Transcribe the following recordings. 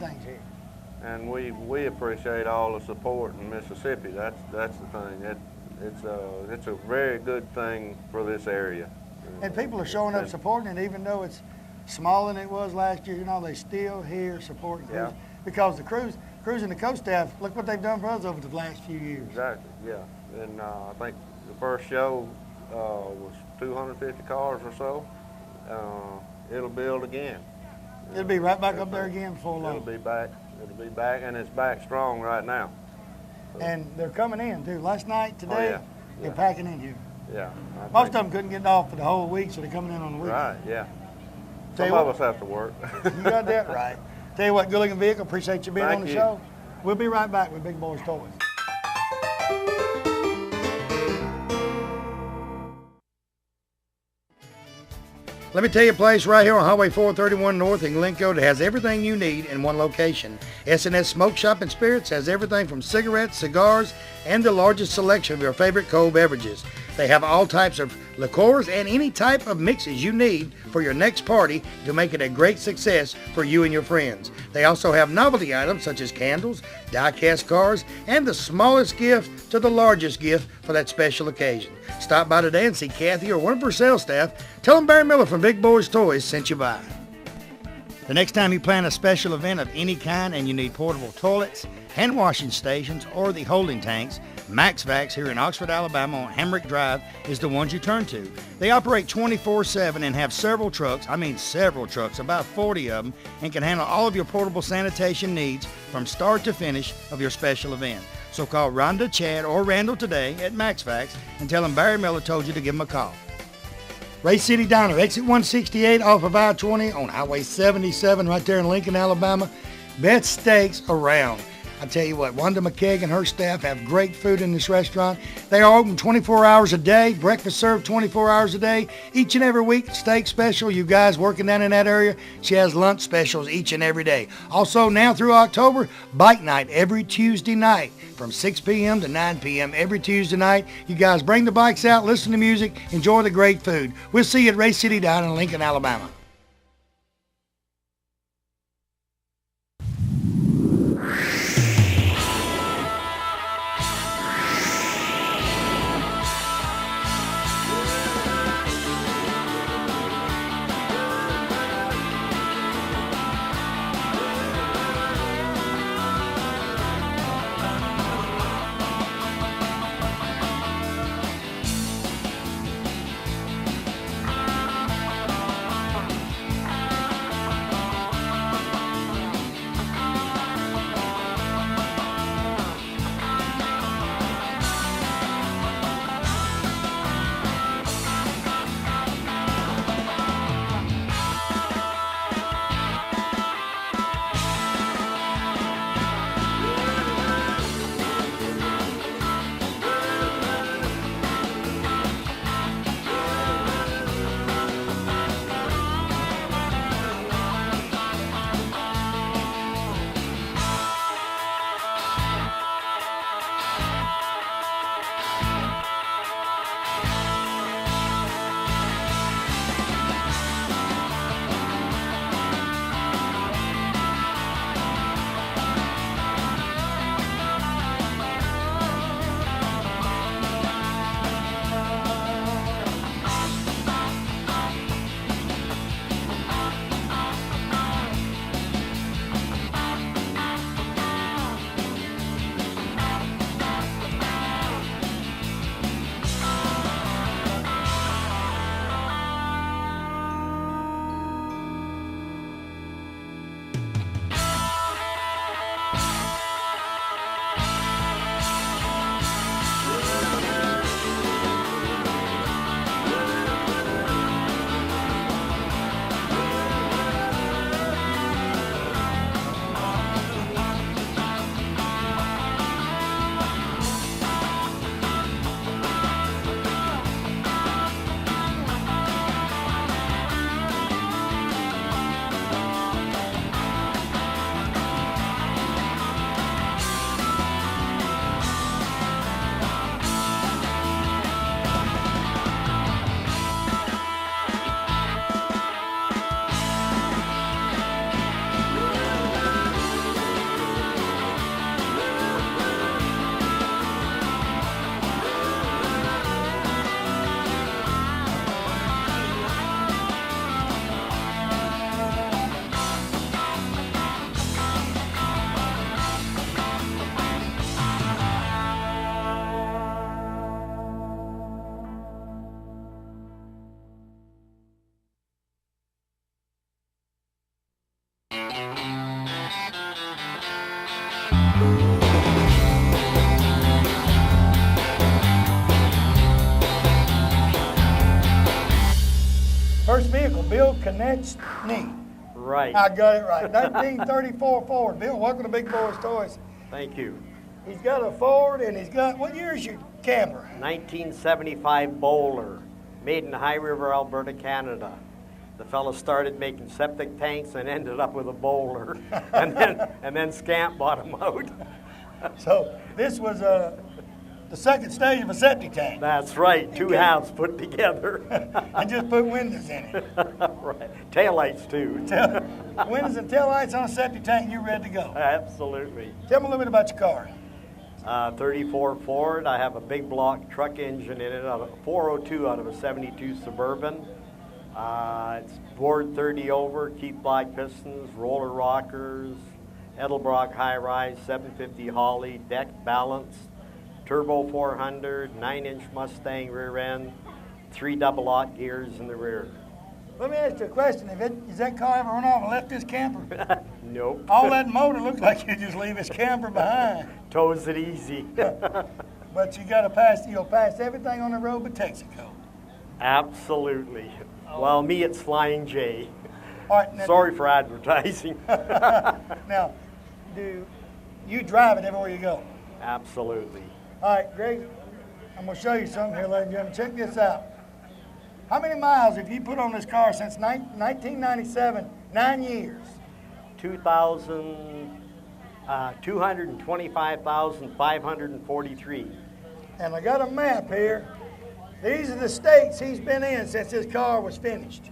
things here. And we appreciate all the support in Mississippi. That's the thing. It's a very good thing for this area. And people are showing up supporting it, even though it's smaller than it was last year. You know, they still here supporting cruise, because the cruise and the coast staff, look what they've done for us over the last few years. Exactly, yeah. And I think the first show was 250 cars or so. It'll build again. It'll be right back up there again before long. It'll be back, and it's back strong right now. So. And they're coming in too. Last night, today, they're packing in here. Yeah. Most of them couldn't get off for the whole week, so they're coming in on the weekend. Right, yeah. Some of us have to work. You got that right. Tell you what, good looking vehicle. Appreciate you being on the show. We'll be right back with Big Boyz Toyz. Let me tell you a place right here on Highway 431 North in Glencoe that has everything you need in one location. S&S Smoke Shop and Spirits has everything from cigarettes, cigars, and the largest selection of your favorite cold beverages. They have all types of liqueurs and any type of mixes you need for your next party to make it a great success for you and your friends. They also have novelty items such as candles, die-cast cars, and the smallest gift to the largest gift for that special occasion. Stop by today and see Kathy or one of her sales staff. Tell them Barry Miller from Big Boyz Toyz sent you by. The next time you plan a special event of any kind and you need portable toilets, hand washing stations, or the holding tanks, Max Vax here in Oxford, Alabama on Hamrick Drive is the ones you turn to. They operate 24/7 and have several trucks, about 40 of them, and can handle all of your portable sanitation needs from start to finish of your special event. So call Rhonda, Chad, or Randall today at Max Vax and tell them Barry Miller told you to give them a call. Race City Diner, exit 168 off of I-20 on Highway 77 right there in Lincoln, Alabama. Best steaks around. I tell you what, Wanda McKeag and her staff have great food in this restaurant. They are open 24 hours a day, breakfast served 24 hours a day. Each and every week, steak special. You guys working down in that area, she has lunch specials each and every day. Also, now through October, bike night every Tuesday night from 6 p.m. to 9 p.m. every Tuesday night. You guys bring the bikes out, listen to music, enjoy the great food. We'll see you at Race City Diner in Lincoln, Alabama. Konechny. Right. I got it right. 1934 Ford. Bill, welcome to Big Boyz Toys. Thank you. He's got a Ford, and he's got, what year is your camper? 1975 Bowler, made in High River, Alberta, Canada. The fellow started making septic tanks and ended up with a bowler, and then Scamp bought him out. So this was the second stage of a septic tank. That's right, two halves put together. And just put windows in it. Right, taillights too. Windows and taillights on a septic tank, and you're ready to go. Absolutely. Tell me a little bit about your car. 34 Ford. I have a big block truck engine in it, a 402 out of a 72 Suburban. It's bored 30 over, Keith Black pistons, roller rockers, Edelbrock high rise, 750 Holly, deck balance, turbo 400, 9-inch Mustang rear end, 3 double-aught gears in the rear. Let me ask you a question. Is that car ever run off and left this camper? Nope. All that motor looks like you just leave this camper behind. Tows it easy. But you got to pass, you'll pass everything on the road but Texaco. Absolutely. Well, me, it's Flying J. All right, now, Sorry for advertising. now, do you drive it everywhere you go? Absolutely. All right, Greg, I'm going to show you something here, ladies and gentlemen. Check this out. How many miles have you put on this car since 1997? 9 years. 225,543. And I got a map here. These are the states he's been in since this car was finished.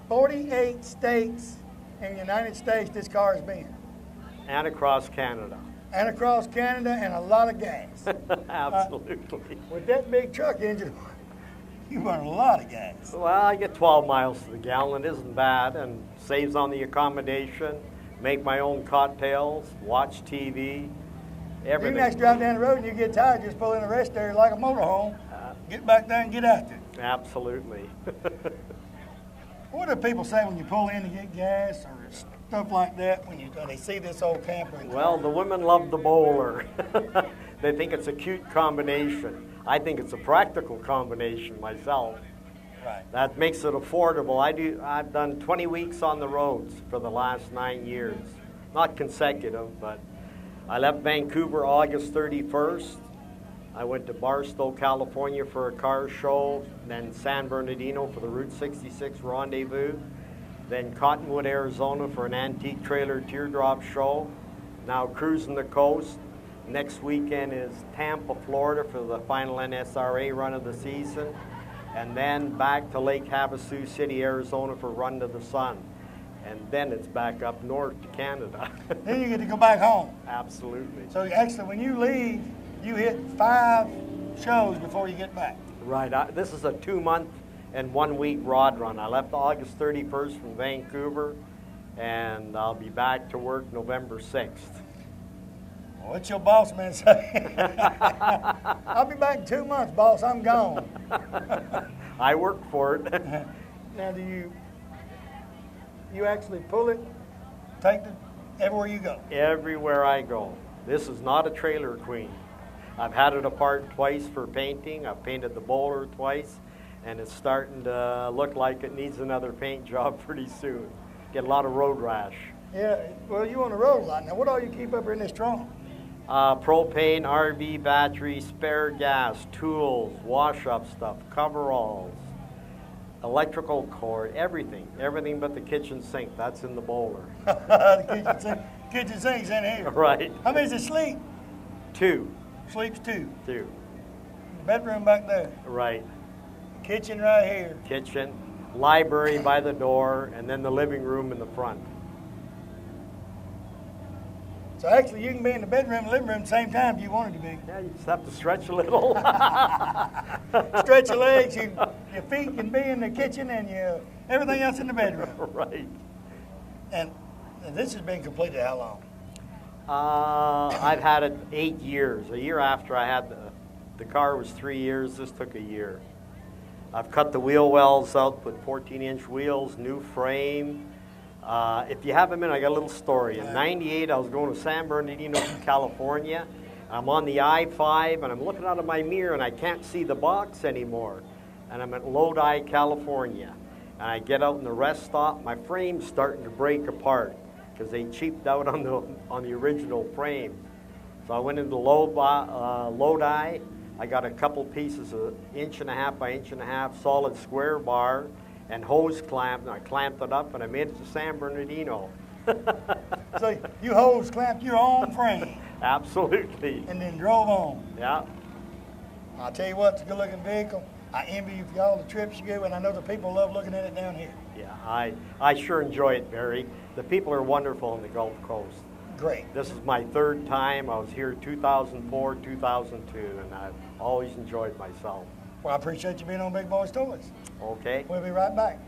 48 states in the United States this car has been. And across Canada. And across Canada, and a lot of gas. Absolutely. With that big truck engine, you run a lot of gas. Well, I get 12 miles to the gallon. It isn't bad, and saves on the accommodation. Make my own cocktails, watch TV, everything. You next drive down the road and you get tired, just pull in the rest area like a motorhome. Get back there and get out there. Absolutely. What do people say when you pull in to get gas or stuff like that when they see this old camper? Well, the women love the bowler. They think it's a cute combination. I think it's a practical combination myself. Right. That makes it affordable. I've done 20 weeks on the roads for the last 9 years. Not consecutive, but I left Vancouver August 31st. I went to Barstow, California for a car show, then San Bernardino for the Route 66 rendezvous, then Cottonwood, Arizona for an antique trailer teardrop show, now cruising the coast. Next weekend is Tampa, Florida for the final NSRA run of the season, and then back to Lake Havasu City, Arizona for Run to the Sun. And then it's back up north to Canada. Then you get to go back home. Absolutely. So actually when you leave, you hit 5 shows before you get back. Right. This is a 2-month and 1-week rod run. I left August 31st from Vancouver, and I'll be back to work November 6th. What's your boss man say? I'll be back in 2 months, boss. I'm gone. I work for it. Now, do you actually pull it, take it everywhere you go? Everywhere I go. This is not a trailer queen. I've had it apart twice for painting. I've painted the bowler twice, and it's starting to look like it needs another paint job pretty soon. Get a lot of road rash. Yeah, well, you on the road a lot. Now, what all you keep up here in this trunk? Propane, RV battery, spare gas, tools, wash-up stuff, coveralls, electrical cord, everything but the kitchen sink. That's in the bowler. The kitchen sink's in here. Right. How many's asleep? 2. Sleeps 2. 2. Bedroom back there. Right. Kitchen right here. Kitchen, library by the door, and then the living room in the front. So actually, you can be in the bedroom and living room at the same time if you wanted to be. Yeah, you just have to stretch a little. Stretch your legs. Your feet can be in the kitchen, and everything else in the bedroom. Right. And this has been completed how long? I've had it 8 years. A year after I had the car was 3 years. This took a year. I've cut the wheel wells out, put 14-inch wheels, new frame. If you haven't been, I got a little story. In '98, I was going to San Bernardino, California. I'm on the I-5, and I'm looking out of my mirror, and I can't see the box anymore. And I'm at Lodi, California. and I get out in the rest stop, my frame's starting to break apart because they cheaped out on the original frame. So I went into Lodi. I got a couple pieces of 1.5 by 1.5 solid square bar and hose clamp, and I clamped it up, and I made it to San Bernardino. So you hose clamped your own frame. Absolutely. And then drove on. Yeah. I'll tell you what, it's a good-looking vehicle. I envy you for all the trips you go, and I know the people love looking at it down here. Yeah, I sure enjoy it, Barry. The people are wonderful on the Gulf Coast. Great. This is my 3rd time. I was here 2004, 2002, and I've always enjoyed myself. Well, I appreciate you being on Big Boyz Toyz. Okay. We'll be right back.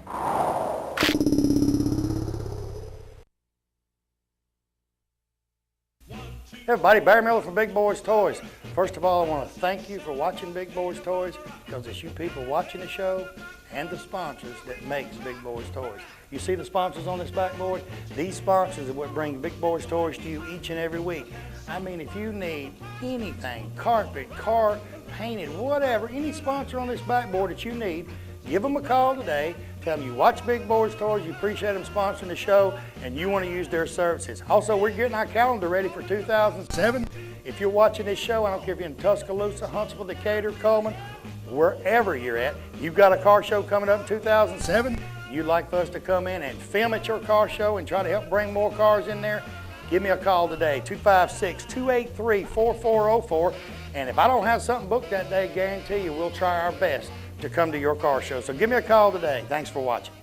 Hey everybody, Barry Miller from Big Boyz Toyz. First of all, I want to thank you for watching Big Boyz Toyz, because it's you people watching the show and the sponsors that makes Big Boyz Toyz. You see the sponsors on this backboard? These sponsors are what bring Big Boyz Toyz to you each and every week. I mean, if you need anything, carpet, car, painted, whatever, any sponsor on this backboard that you need, give them a call today. Tell them you watch Big Boyz Toyz, you appreciate them sponsoring the show, and you want to use their services. Also, we're getting our calendar ready for 2007. If you're watching this show, I don't care if you're in Tuscaloosa, Huntsville, Decatur, Coleman, wherever you're at, you've got a car show coming up in 2007. You'd like for us to come in and film at your car show and try to help bring more cars in there, give me a call today, 256-283-4404. And if I don't have something booked that day, guarantee you we'll try our best to come to your car show. So give me a call today. Thanks for watching.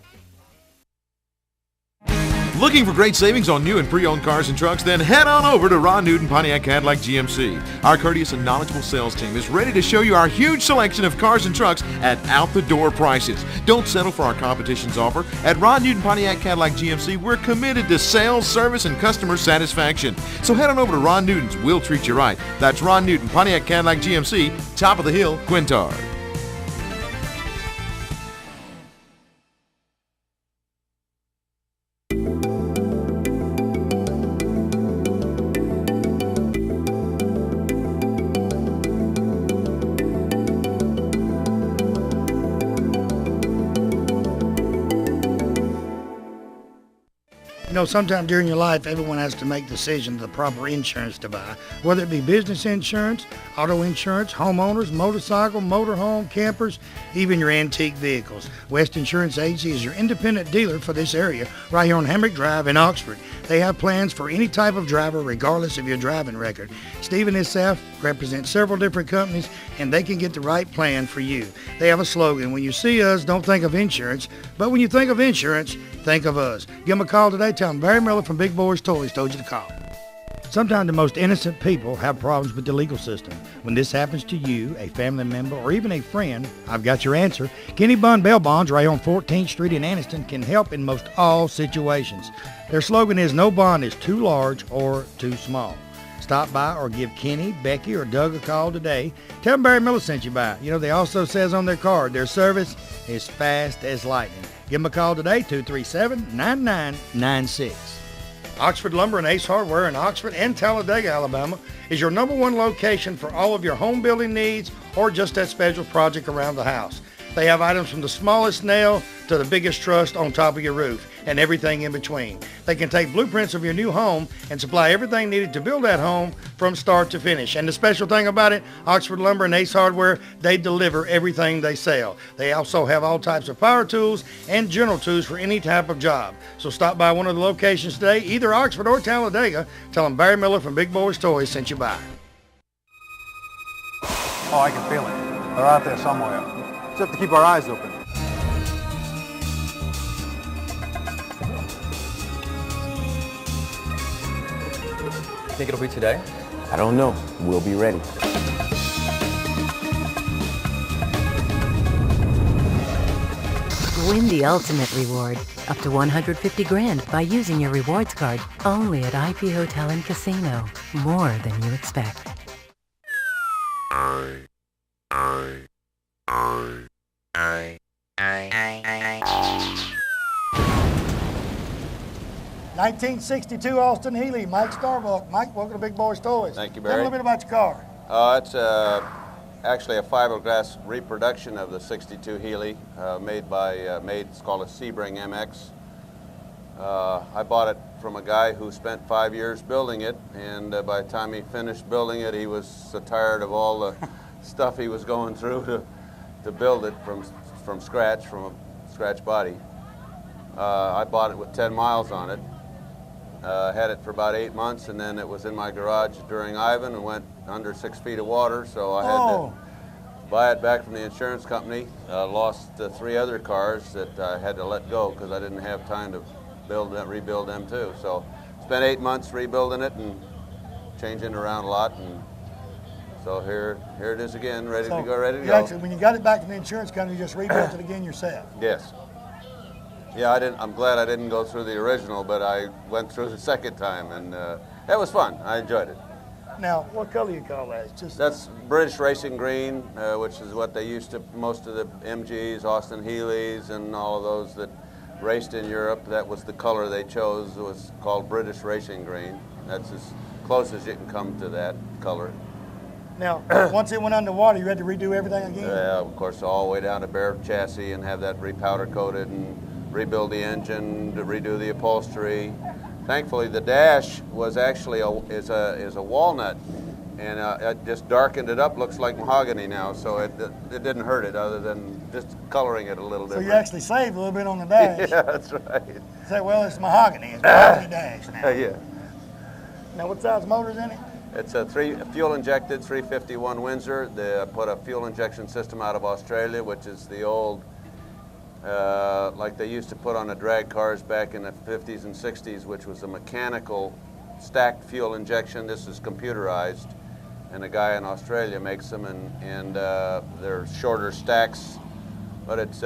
Looking for great savings on new and pre-owned cars and trucks? Then head on over to Ron Newton Pontiac Cadillac GMC. Our courteous and knowledgeable sales team is ready to show you our huge selection of cars and trucks at out-the-door prices. Don't settle for our competition's offer. At Ron Newton Pontiac Cadillac GMC, we're committed to sales, service, and customer satisfaction. So head on over to Ron Newton's. We'll treat you right. That's Ron Newton Pontiac Cadillac GMC, top of the hill, Quintard. You know, sometime during your life, everyone has to make decisions of the proper insurance to buy, whether it be business insurance, auto insurance, homeowners, motorcycle, motorhome, campers, even your antique vehicles. West Insurance Agency is your independent dealer for this area, right here on Hamrick Drive in Oxford. They have plans for any type of driver, regardless of your driving record. Steve and his staff represent several different companies, and they can get the right plan for you. They have a slogan: when you see us, don't think of insurance, but when you think of insurance, think of us. Give them a call today. Tell them Barry Miller from Big Boyz Toyz told you to call. Sometimes the most innocent people have problems with the legal system. When this happens to you, a family member, or even a friend, I've got your answer. Kenny Bond Bail Bonds right on 14th Street in Anniston can help in most all situations. Their slogan is no bond is too large or too small. Stop by or give Kenny, Becky, or Doug a call today. Tell them Barry Miller sent you by. You know, they also says on their card, their service is fast as lightning. Give them a call today, 237-9996. Oxford Lumber and Ace Hardware in Oxford and Talladega, Alabama is your #1 location for all of your home building needs or just that special project around the house. They have items from the smallest nail to the biggest truss on top of your roof and everything in between. They can take blueprints of your new home and supply everything needed to build that home from start to finish. And the special thing about it, Oxford Lumber and Ace Hardware, they deliver everything they sell. They also have all types of power tools and general tools for any type of job. So stop by one of the locations today, either Oxford or Talladega. Tell them Barry Miller from Big Boyz Toyz sent you by. Oh, I can feel it. They're out there somewhere. Just have to keep our eyes open. Think it'll be today? I don't know. We'll be ready. Win the ultimate reward, up to $150 grand by using your rewards card only at IP Hotel and Casino. More than you expect. 1962 Austin Healey, Mike Starbuck. Mike, welcome to Big Boyz Toyz. Thank you, Tell me a Barry. little bit about your car. It's a actually a fiberglass reproduction of the 62 Healy it's called a Sebring MX. I bought it from a guy who spent 5 years building it, and by the time he finished building it, he was so tired of all the stuff he was going through to build it from scratch, from a scratch body. I bought it with 10 miles on it. Had it for about 8 months, and then it was in my garage during Ivan and went under 6 feet of water, so I had to buy it back from the insurance company. Lost 3 other cars that I had to let go because I didn't have time to rebuild them too. So spent 8 months rebuilding it and changing it around a lot, and so here it is again, ready to go. Actually, when you got it back from the insurance company, you just rebuilt it again yourself. Yes. Yeah, I'm glad I didn't go through the original, but I went through the second time, and it was fun. I enjoyed it. Now, what color you call that? That's British Racing Green, which is what they used to, most of the MGs, Austin Healey's, and all of those that raced in Europe. That was the color they chose. It was called British Racing Green. That's as close as you can come to that color. Now, once it went underwater, you had to redo everything again? Yeah, of course, all the way down to bare chassis and have that repowder coated and rebuild the engine, to redo the upholstery. Thankfully, the dash was actually is a walnut, and it just darkened it up. Looks like mahogany now, so it didn't hurt it other than just coloring it a little different. So you actually saved a little bit on the dash. Yeah, that's right. Say, well, it's mahogany. It's mahogany dash now. Yeah. Now, what size motor's in it? It's a fuel-injected 351 Windsor. They put a fuel injection system out of Australia, which is the old, like they used to put on the drag cars back in the 50s and 60s, which was a mechanical stacked fuel injection. This is computerized, and a guy in Australia makes them, and they're shorter stacks, but it's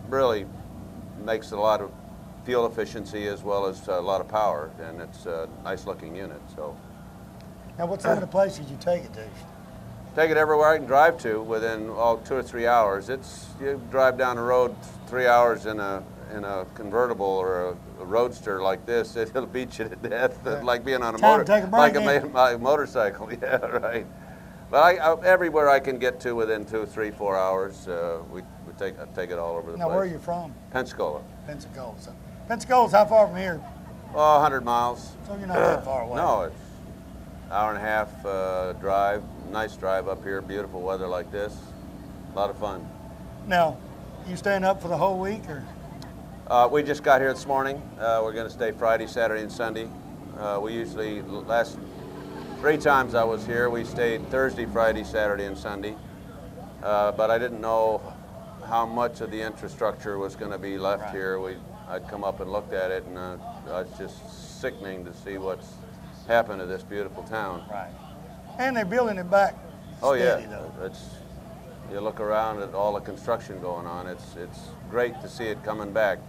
really makes a lot of fuel efficiency as well as a lot of power, and it's a nice-looking unit. So. Now, what's some of the places you take it to? Take it everywhere I can drive to within 2 or 3 hours. You drive down the road 3 hours in a convertible or a roadster like this, it'll beat you to death. Yeah. Like being on a motorcycle. Yeah, right. But everywhere I can get to within 2, 3, 4 hours, we take it all over the place. Now, where are you from? Pensacola. Pensacola. So, Pensacola's how far from here? 100 miles. So you're not that far away. No, it's an hour and a half drive. Nice drive up here, beautiful weather like this. A lot of fun. Now, you staying up for the whole week, or? We just got here this morning. We're going to stay Friday, Saturday, and Sunday. We usually, last 3 times I was here, we stayed Thursday, Friday, Saturday, and Sunday. But I didn't know how much of the infrastructure was going to be left here. I'd come up and looked at it, and it's just sickening to see what's happened to this beautiful town. Right. And they're building it back. Oh steady, yeah, though. You look around at all the construction going on. It's great to see it coming back,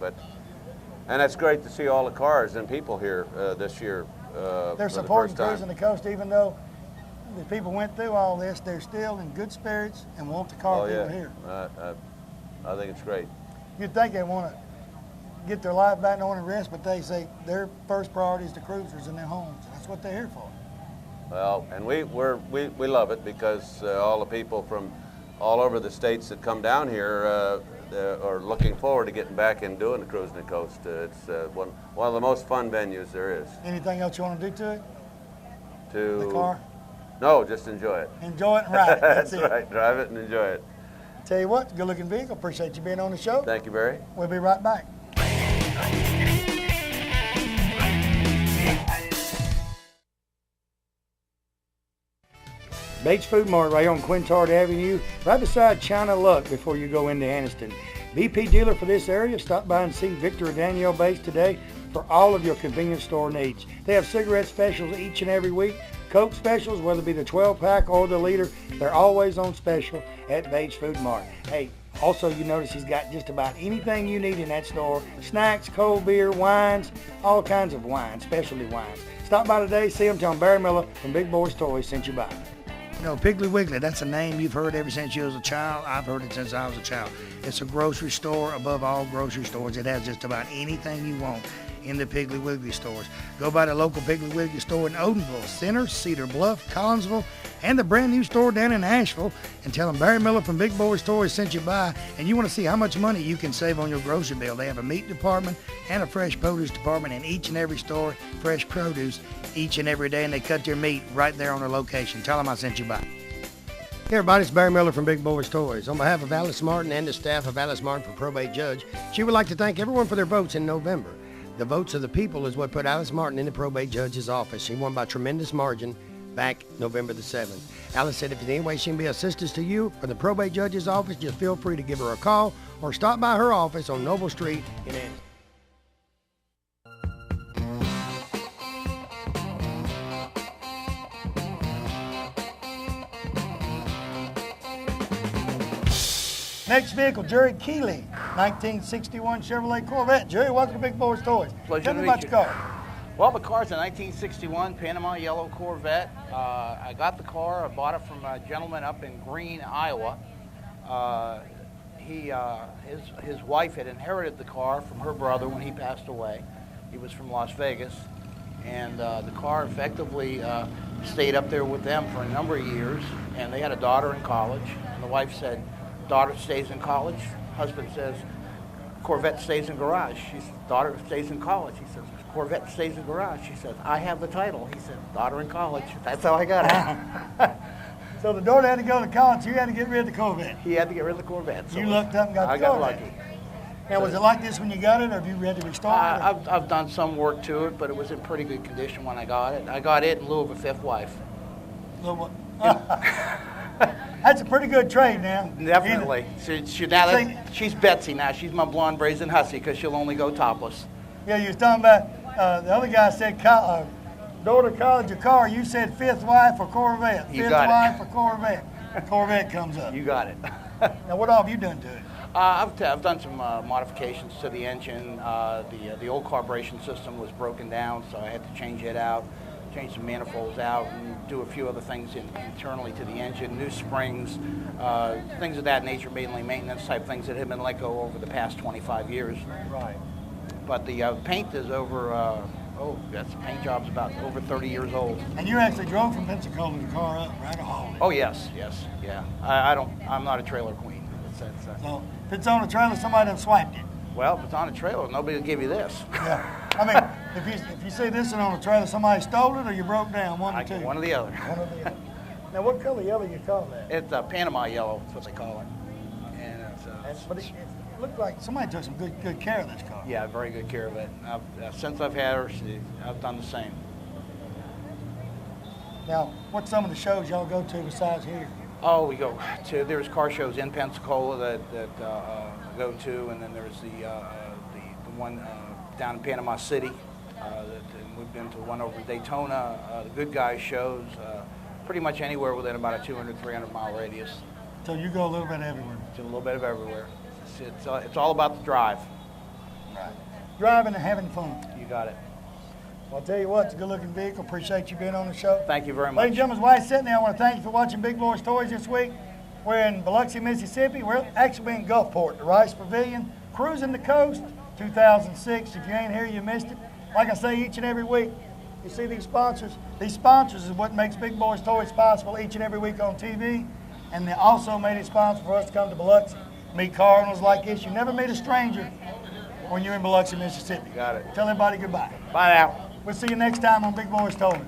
and it's great to see all the cars and people here this year. They're supporting Cruising the Coast, even though the people went through all this. They're still in good spirits and want the car people here. I think it's great. You'd think they want to get their life back and rest, but they say their first priority is the cruisers in their homes. That's what they're here for. Well, and we love it because all the people from all over the states that come down here are looking forward to getting back and doing the Cruising the Coast. It's one of the most fun venues there is. Anything else you want to do to it? To the car? No, just enjoy it. Enjoy it and ride it. That's right. Drive it and enjoy it. Tell you what, good-looking vehicle. Appreciate you being on the show. Thank you, Barry. We'll be right back. Bates Food Mart right on Quintard Avenue, right beside China Luck before you go into Anniston. BP dealer for this area. Stop by and see Victor or Danielle Bates today for all of your convenience store needs. They have cigarette specials each and every week. Coke specials, whether it be the 12-pack or the liter, they're always on special at Bates Food Mart. Hey, also you notice he's got just about anything you need in that store. Snacks, cold beer, wines, all kinds of wines, specialty wines. Stop by today, see him, tell him Barry Miller from Big Boyz Toyz sent you by. You know, Piggly Wiggly, that's a name you've heard ever since you was a child. I've heard it since I was a child. It's a grocery store above all grocery stores. It has just about anything you want in the Piggly Wiggly stores. Go by the local Piggly Wiggly store in Odenville, Center, Cedar Bluff, Collinsville, and the brand new store down in Asheville, and tell them Barry Miller from Big Boyz Toys sent you by, and you want to see how much money you can save on your grocery bill. They have a meat department and a fresh produce department in each and every store, fresh produce each and every day, and they cut their meat right there on their location. Tell them I sent you by. Hey everybody, it's Barry Miller from Big Boyz Toys. On behalf of Alice Martin and the staff of Alice Martin for Probate Judge, she would like to thank everyone for their votes in November. The votes of the people is what put Alice Martin in the Probate Judge's office. She won by tremendous margin back November the 7th. Alice said if in any way she can be of assistance to you or the Probate Judge's office, just feel free to give her a call or stop by her office on Noble Street in Anderson. Next vehicle, Jerry Keeley, 1961 Chevrolet Corvette. Jerry, welcome to Big Boyz Toys. Pleasure Tell to me meet about you. your car. Well, the car's a 1961 Panama Yellow Corvette. I got the car. I bought it from a gentleman up in Greene, Iowa. His wife had inherited the car from her brother when he passed away. He was from Las Vegas, and the car effectively stayed up there with them for a number of years. And they had a daughter in college, and the wife said, "Daughter stays in college." Husband says, "Corvette stays in garage." She said, "Daughter stays in college." He says, "Corvette stays in garage." She said, "I have the title." He said, "Daughter in college." That's how I got it. So the daughter had to go to college, you had to get rid of the Corvette. He had to get rid of the Corvette. So You looked up and got the Corvette. I got lucky. Now, was it like this when you got it, or have you had to restore it? I've done some work to it, but it was in pretty good condition when I got it. I got it in lieu of a fifth wife. That's a pretty good trade now. Definitely. She's Betsy now. She's my blonde brazen hussy because she'll only go topless. Yeah, you was talking about, the other guy said daughter college or car. You said fifth wife or Corvette. You Fifth got it. wife or Corvette. Corvette comes up. You got it. Now, what all have you done to it? I've done some modifications to the engine. The old carburation system was broken down, so I had to change it out, change some manifolds out, and do a few other things internally to the engine, new springs, things of that nature, mainly maintenance type things that have been let go over the past 25 years. Right. But the paint is over, the paint job's about over 30 years old. And you actually drove from Pensacola the car up, right, or hauled it? Oh, yes, yeah. I'm not a trailer queen. So if it's on a trailer, somebody done swiped it. Well, if it's on a trailer, nobody will give you this. Yeah. I mean, if you see this one on a trailer, somebody stole it or you broke down, one or two. One or the other. One or the other. Now, what color yellow you call that? It's Panama yellow. That's what they call it. And but it looked like somebody took some good care of this car. Yeah, very good care of it. Since I've had her, I've done the same. Now, what's some of the shows y'all go to besides here? Oh, we go to, there's car shows in Pensacola that I go to, and then there's the one down in Panama City. And we've been to one over Daytona, the Good Guys shows, pretty much anywhere within about a 200, 300 mile radius. So you go a little bit everywhere? To a little bit of everywhere. It's all about the drive. Right. Driving and having fun. You got it. Well, I'll tell you what, it's a good-looking vehicle. Appreciate you being on the show. Thank you very much. Ladies and gentlemen, while he's sitting there, I want to thank you for watching Big Boyz Toys this week. We're in Biloxi, Mississippi. We're actually in Gulfport, the Rice Pavilion, cruising the coast, 2006. If you ain't here, you missed it. Like I say each and every week, you see these sponsors? These sponsors is what makes Big Boyz Toys possible each and every week on TV. And they also made it possible for us to come to Biloxi, meet car owners like this. You never meet a stranger when you're in Biloxi, Mississippi. Got it. Tell everybody goodbye. Bye now. We'll see you next time on Big Boyz Toys.